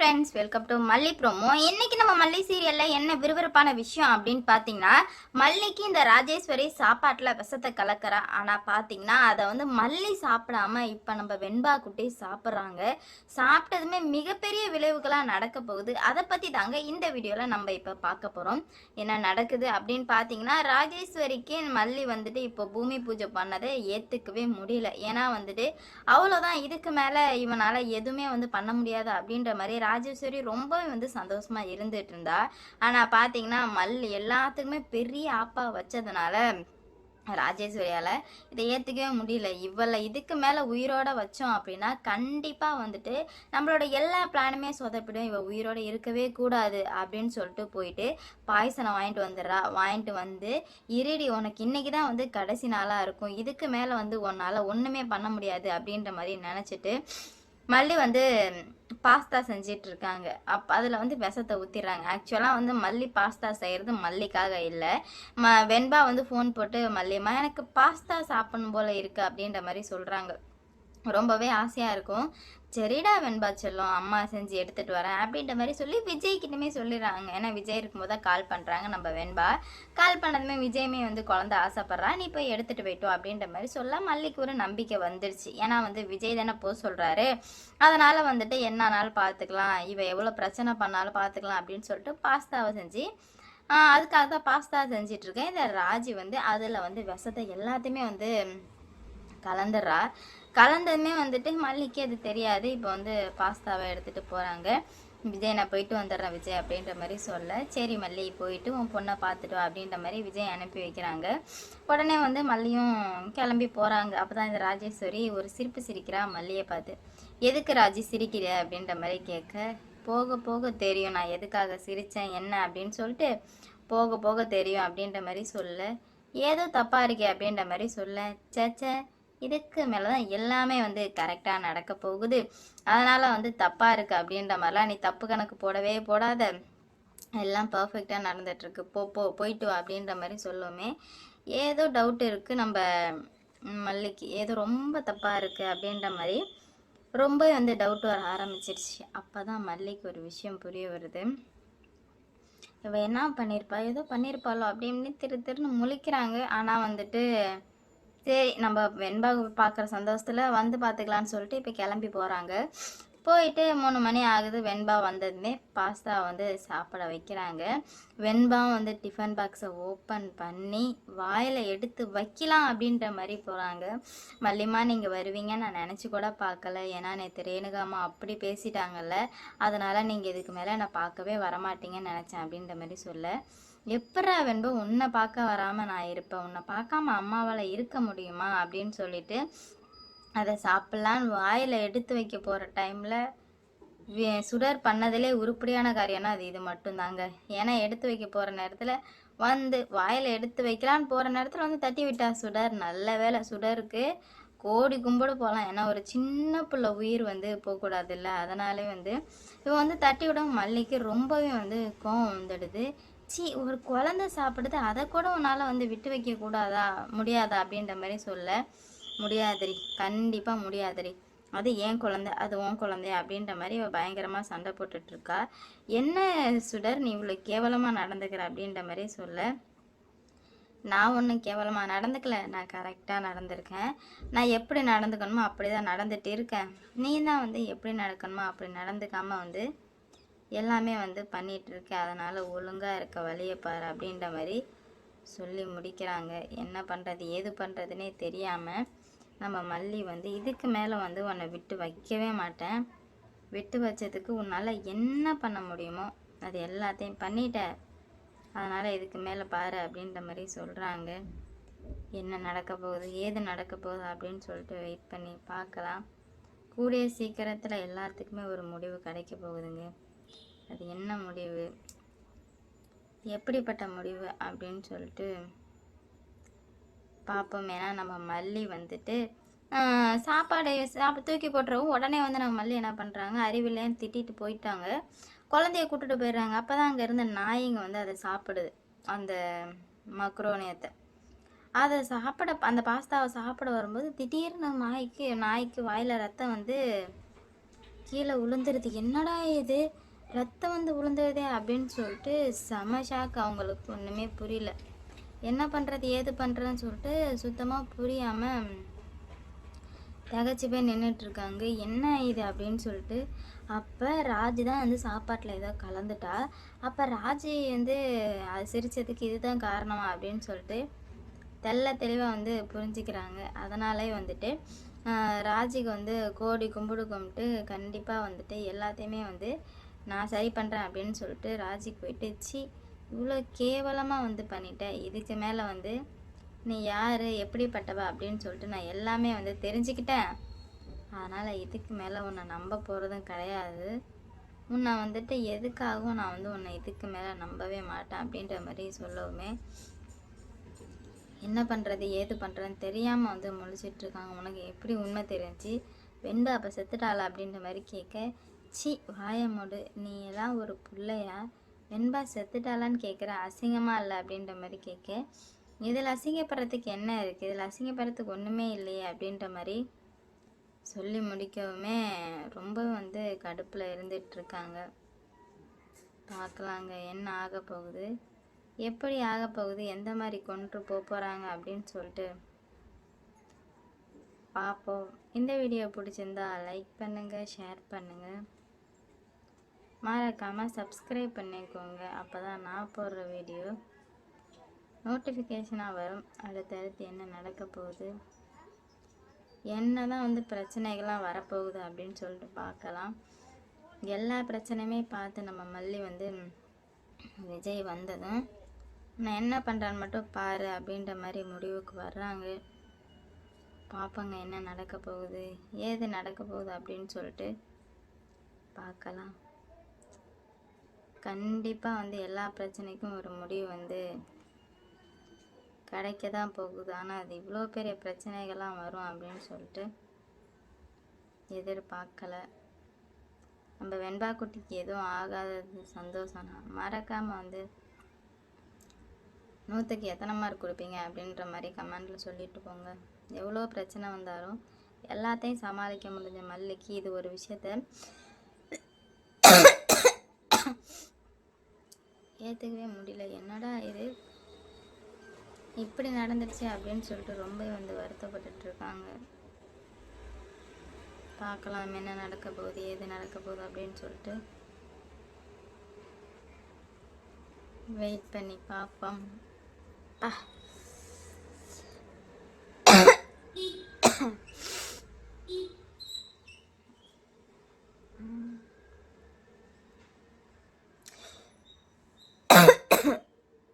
Friends, welcome to மல்லி promo. இன்னைக்கு நம்ம மல்லி சீரியல்ல என்ன விறுவிறுப்பான விஷயம் அப்படின்னு பார்த்தீங்கன்னா, மல்லிக்கு இந்த ராஜேஸ்வரி சாப்பாட்டில் விஷத்தை கலக்கிறா. ஆனால் பார்த்தீங்கன்னா அதை வந்து மல்லி சாப்பிடாம இப்போ நம்ம வெண்பா குட்டி சாப்பிட்றாங்க. சாப்பிட்டதுமே மிகப்பெரிய விளைவுகளாக நடக்க போகுது. அதை பற்றி தாங்க இந்த வீடியோவில் நம்ம இப்போ பார்க்க போகிறோம். என்ன நடக்குது அப்படின்னு பார்த்தீங்கன்னா, ராஜேஸ்வரிக்கு மல்லி வந்துட்டு இப்போ பூமி பூஜை பண்ணதை ஏற்றுக்கவே முடியல. ஏன்னா வந்துட்டு அவ்வளோதான், இதுக்கு மேலே இவனால் எதுவுமே வந்து பண்ண முடியாது அப்படின்ற மாதிரி ராஜேஸ்வரி ரொம்பவே வந்து சந்தோஷமா இருந்துட்டு இருந்தா. ஆனா பாத்தீங்கன்னா மல்லி எல்லாத்துக்குமே பெரிய ஆப்பா வச்சதுனால ராஜேஸ்வரியால இதை ஏத்துக்கவே முடியல. இவளை இதுக்கு மேல உயிரோட வச்சோம் அப்படின்னா கண்டிப்பா வந்துட்டு நம்மளோட எல்லா பிளானுமே சொதப்பிடும், இவ உயிரோட இருக்கவே கூடாது அப்படின்னு சொல்லிட்டு போயிட்டு பாய்சனை வாங்கிட்டு வந்துடுறா. வாங்கிட்டு வந்து இருடி, உனக்கு இன்னைக்கு தான் வந்து கடைசி நாளா இருக்கும், இதுக்கு மேல வந்து உன்னால ஒண்ணுமே பண்ண முடியாது அப்படின்ற மாதிரி நினைச்சிட்டு மல்லி வந்து பாஸ்தா செஞ்சிட்டு இருக்காங்க. அதில் வந்து விஷத்தை ஊற்றிடுறாங்க. ஆக்சுவலாக வந்து மல்லி பாஸ்தா செய்கிறது மல்லிக்காக இல்லை. வெண்பா வந்து ஃபோன் போட்டு மல்லியம்மா எனக்கு பாஸ்தா சாப்பிடணும் போல் இருக்குது அப்படின்ற மாதிரி சொல்கிறாங்க. ரொம்பவே ஆசையாக இருக்கும். சரிடா வெண்பா செல்லம், அம்மா செஞ்சு எடுத்துகிட்டு வரேன் அப்படின்ற மாதிரி சொல்லி விஜய்கிட்டமே சொல்லிடுறாங்க. ஏன்னா விஜய் இருக்கும்போது தான் கால் பண்ணுறாங்க நம்ம வெண்பா. கால் பண்ணதுமே விஜயுமே வந்து குழந்தை ஆசைப்பட்றா, நீ போய் எடுத்துகிட்டு போயிட்டோம் அப்படின்ற மாதிரி சொல்ல மல்லிக்கு ஒரு நம்பிக்கை வந்துடுச்சு. ஏன்னா வந்து விஜய் தானே போக சொல்கிறாரு, அதனால் வந்துட்டு என்னானாலும் பார்த்துக்கலாம், இவ எவ்வளோ பிரச்சனை பண்ணாலும் பார்த்துக்கலாம் அப்படின்னு சொல்லிட்டு பாஸ்தாவை செஞ்சு அதுக்காக தான் பாஸ்தா செஞ்சிட்ருக்கேன். இந்த ராஜி வந்து அதில் வந்து விஷத்தை எல்லாத்தையுமே வந்து கலந்துடுறா. கலந்ததுமே வந்துட்டு மல்லிக்கு அது தெரியாது. இப்போ வந்து பாஸ்தாவை எடுத்துகிட்டு போகிறாங்க. விஜய் நான் போயிட்டு வந்துடுறேன் விஜய் அப்படின்ற மாதிரி சொல்ல, சரி மல்லி போயிட்டு உன் பொண்ணை பார்த்துட்டு வா அப்படின்ற மாதிரி விஜய் அனுப்பி வைக்கிறாங்க. உடனே வந்து மல்லியும் கிளம்பி போகிறாங்க. அப்போ தான் இந்த ராஜேஸ்வரி ஒரு சிரிப்பு சிரிக்கிறா மல்லியை பார்த்து. எதுக்கு ராஜி சிரிக்கிற அப்படின்ற மாதிரி கேட்க, போக போக தெரியும் நான் எதுக்காக சிரித்தேன் என்ன அப்படின்னு சொல்லிட்டு போக போக தெரியும் அப்படின்ற மாதிரி சொல்ல, ஏதோ தப்பாக இருக்கே அப்படின்ற மாதிரி சொல்ல, சேச்சே இதுக்கு மேலே தான் எல்லாமே வந்து கரெக்டாக நடக்க போகுது, அதனால் வந்து தப்பாக இருக்குது அப்படின்ற மாதிரிலாம் நீ தப்பு கணக்கு போடவே போடாத, எல்லாம் பர்ஃபெக்டாக நடந்துகிட்ருக்கு, போயிட்டு வா அப்படின்ற மாதிரி சொல்லுவோமே. ஏதோ டவுட் இருக்குது நம்ம மல்லிக்கு, ஏதோ ரொம்ப தப்பாக இருக்குது அப்படின்ற மாதிரி ரொம்ப வந்து டவுட் வர ஆரம்பிச்சிருச்சு. அப்போ தான் மல்லிக்கு ஒரு விஷயம் புரிய வருது. இவ என்ன பண்ணியிருப்பா, ஏதோ பண்ணியிருப்பாளோ அப்படின்னு திருன்னு முழிக்கிறாங்க. ஆனால் வந்துட்டு சரி நம்ம வெண்பா பார்க்குற சந்தோஷத்தில் வந்து பார்த்துக்கலான்னு சொல்லிட்டு இப்போ கிளம்பி போகிறாங்க. போயிட்டு 3 மணி ஆகுது. வெண்பா வந்ததுமே பாஸ்தா வந்து சாப்பிட வைக்கிறாங்க. வெண்பாவும் வந்து டிஃபன் பாக்ஸை ஓப்பன் பண்ணி வாயில் எடுத்து வைக்கலாம் அப்படின்ற மாதிரி போகிறாங்க. மல்லிமா நீங்கள் வருவீங்கன்னு நான் நினச்சி கூட பார்க்கல, ஏன்னா நேற்று ரேணுகாமா அப்படி பேசிட்டாங்கல்ல, அதனால் நீங்கள் இதுக்கு மேலே நான் பார்க்கவே வரமாட்டீங்கன்னு நினச்சேன் அப்படின்ற மாதிரி சொல்ல, எப்படா வெண்பா உன்னை பார்க்க வராமல் நான் இருப்பேன், உன்னை பார்க்காம அம்மாவால் இருக்க முடியுமா அப்படின்னு சொல்லிட்டு அதை சாப்பிட்லான்னு வாயில் எடுத்து வைக்க போகிற டைமில் சுடர் பண்ணதிலே உருப்படியான காரியம்னா அது இது மட்டும்தாங்க. ஏன்னா எடுத்து வைக்க போகிற நேரத்தில் வந்து வாயில் எடுத்து வைக்கலான்னு போகிற நேரத்தில் வந்து தட்டி விட்டா சுடர். நல்ல வேலை, சுடருக்கு கோடி கும்பிடு போகலாம், ஏன்னா ஒரு சின்ன பிள்ளை உயிர் வந்து போகக்கூடாது இல்லை, அதனாலே வந்து இவன் வந்து தட்டி விட மல்லிக்கு ரொம்பவே வந்து கோவம் வந்துடுது. ஒரு குழந்தை சாப்பிடுது, அதை கூட உன்னால் வந்து விட்டு வைக்க கூடாதா முடியாதா அப்படின்ற மாதிரி சொல்ல, முடியாதுரி, கண்டிப்பாக முடியாதுரி, அது ஏன் குழந்தை அது உன் குழந்தையா அப்படின்ற மாதிரி அவள் பயங்கரமாக சண்டை போட்டுட்ருக்கா. என்ன சுடர் நீ இவ்வளோ கேவலமாக நடந்துக்கிற அப்படின்ற மாதிரி சொல்ல, நான் ஒன்றும் கேவலமாக நடந்துக்கல, நான் கரெக்டாக நடந்திருக்கேன், நான் எப்படி நடந்துக்கணுமோ அப்படி தான் நடந்துகிட்டு இருக்கேன், நீ தான் வந்து எப்படி நடக்கணுமோ அப்படி நடந்துக்காமல் வந்து எல்லாமே வந்து பண்ணிகிட்ருக்க, அதனால் ஒழுங்காக இருக்க வழியை பாரு அப்படின்ற மாதிரி சொல்லி முடிக்கிறாங்க. என்ன பண்ணுறது ஏது பண்ணுறதுனே தெரியாமல் நம்ம மல்லி வந்து இதுக்கு மேலே வந்து உன்னை விட்டு வைக்கவே மாட்டேன், விட்டு வச்சதுக்கு உன்னால் என்ன பண்ண முடியுமோ அது எல்லாத்தையும் பண்ணிட்ட, அதனால் இதுக்கு மேலே பாரு அப்படின்ற மாதிரி சொல்கிறாங்க. என்ன நடக்க போகுது ஏது நடக்க போகுது அப்படின்னு சொல்லிட்டு வெயிட் பண்ணி பார்க்கலாம். கூடிய சீக்கிரத்தில் எல்லாத்துக்குமே ஒரு முடிவு கிடைக்க போகுதுங்க. அது என்ன முடிவு, எப்படிப்பட்ட முடிவு அப்படின்னு சொல்லிட்டு பார்ப்போம். ஏன்னா நம்ம மல்லி வந்துட்டு சாப்பாடு தூக்கி போட்டுறவும் உடனே வந்து நம்ம மல்லி என்ன பண்ணுறாங்க, அறிவில்லைன்னு திட்டிட்டு போயிட்டாங்க, குழந்தைய கூப்பிட்டுட்டு போயிடுறாங்க. அப்போ தான் அங்கே இருந்த நாய்ங்க வந்து அதை சாப்பிடுது, அந்த மக்ரோனியத்தை. அதை சாப்பிட அந்த பாஸ்தாவை சாப்பிட வரும்போது திடீர்னு நாய்க்கு வாயில் ரத்தம் வந்து கீழே விழுந்துருது. என்னடா இது, ரத்தம் வந்து விழுந்துருதே அப்படின்னு சொல்லிட்டு செம ஷாக். அவங்களுக்கு ஒன்றுமே புரியல. என்ன பண்ணுறது ஏது பண்ணுறதுன்னு சொல்லிட்டு சுத்தமாக புரியாமல் தகச்சு போய் நின்றுட்டுருக்காங்க. என்ன இது அப்படின்னு சொல்லிட்டு அப்போ ராஜி தான் வந்து சாப்பாட்டில் ஏதோ கலந்துட்டா. அப்போ ராஜி வந்து அது சிரித்ததுக்கு இதுதான் காரணமா அப்படின்னு சொல்லிட்டு தெளிவாக வந்து புரிஞ்சுக்கிறாங்க. அதனாலே வந்துட்டு ராஜிக்கு வந்து கோடி கும்பிடு கும்பிட்டு கண்டிப்பாக வந்துட்டு எல்லாத்தையுமே வந்து நான் சரி பண்ணுறேன் அப்படின்னு சொல்லிட்டு ராஜிக்கு போயிட்டு, சி இவ்வளோ கேவலமாக வந்து பண்ணிட்டேன், இதுக்கு மேலே வந்து நீ யார் எப்படிப்பட்டவா அப்படின்னு சொல்லிட்டு நான் எல்லாமே வந்து தெரிஞ்சுக்கிட்டேன். அதனால் இதுக்கு மேலே உன்னை நம்ப போகிறதும் கிடையாது. உன்னை வந்துட்டு எதுக்காகவும் நான் வந்து உன்னை இதுக்கு மேலே நம்பவே மாட்டேன் அப்படின்ற மாதிரி சொல்லவுமே என்ன பண்ணுறது ஏது பண்ணுறதுன்னு தெரியாமல் வந்து முழிச்சிட்ருக்காங்க. உனக்கு எப்படி உண்மை தெரிஞ்சு வெண்பா அப்போ செத்துட்டாளா அப்படின்ற மாதிரி கேட்க, சி வாய மூடு, நீ எல்லாம் ஒரு பிள்ளையா, வெண்பா செத்துட்டாளான்னு கேட்குற, அசிங்கமாக இல்லை அப்படின்ற மாதிரி கேட்க, இதில் அசிங்கப்படுறதுக்கு என்ன இருக்குது, இதில் அசிங்கப்படுறதுக்கு ஒன்றுமே இல்லையே அப்படின்ற மாதிரி சொல்லி முடிக்கவுமே ரொம்ப வந்து கடுப்பில் இருந்துகிட்ருக்காங்க. பார்க்கலாங்க என்ன ஆக போகுது, எப்படி ஆக போகுது, எந்த மாதிரி கொண்டு போகிறாங்க அப்படின்னு சொல்லிட்டு பார்ப்போம். இந்த வீடியோ பிடிச்சிருந்தா லைக் பண்ணுங்கள், ஷேர் பண்ணுங்கள், மறக்காமல் சப்ஸ்கிரைப் பண்ணிக்கோங்க. அப்போ தான் நான் போடுற வீடியோ நோட்டிஃபிகேஷனாக வரும். அடுத்தடுத்து என்ன நடக்க போகுது, என்ன தான் வந்து பிரச்சனைகள்லாம் வரப்போகுது அப்படின்னு சொல்லிட்டு பார்க்கலாம். எல்லா பிரச்சனையுமே பார்த்து நம்ம மல்லி வந்து விஜய் வந்ததும் நான் என்ன பண்ணுறான்னு மட்டும் பாரு அப்படின்ற மாதிரி முடிவுக்கு வர்றாங்க. பார்ப்பங்க என்ன நடக்க போகுது ஏது நடக்க போகுது அப்படின்னு சொல்லிட்டு பார்க்கலாம். கண்டிப்பாக வந்து எல்லா பிரச்சனைக்கும் ஒரு முடிவு வந்து கிடைக்க தான் போகுது. ஆனால் அது இவ்வளோ பெரிய பிரச்சனைகள்லாம் வரும் அப்படின்னு சொல்லிட்டு எதிர்பார்க்கல. நம்ம வெண்பா குட்டிக்கு எதுவும் ஆகாதது சந்தோஷம் தான். மறக்காமல் வந்து 100க்கு எத்தனை மார்க் கொடுப்பீங்க அப்படின்ற மாதிரி கமெண்டில் சொல்லிட்டு போங்க. எவ்வளோ பிரச்சனை வந்தாலும் எல்லாத்தையும் சமாளிக்க முடிஞ்ச மல்லிக்கு இது ஒரு விஷயத்த ஏற்றுக்கவே முடியல. என்னடா இது இப்படி நடந்துடுச்சு அப்படின்னு சொல்லிட்டு ரொம்ப வந்து வருத்தப்பட்டுட்டு இருக்காங்க. பார்க்கலாம் என்ன நடக்க போகுது ஏது நடக்க போகுது அப்படின்னு சொல்லிட்டு வெயிட் பண்ணி பார்ப்போம்.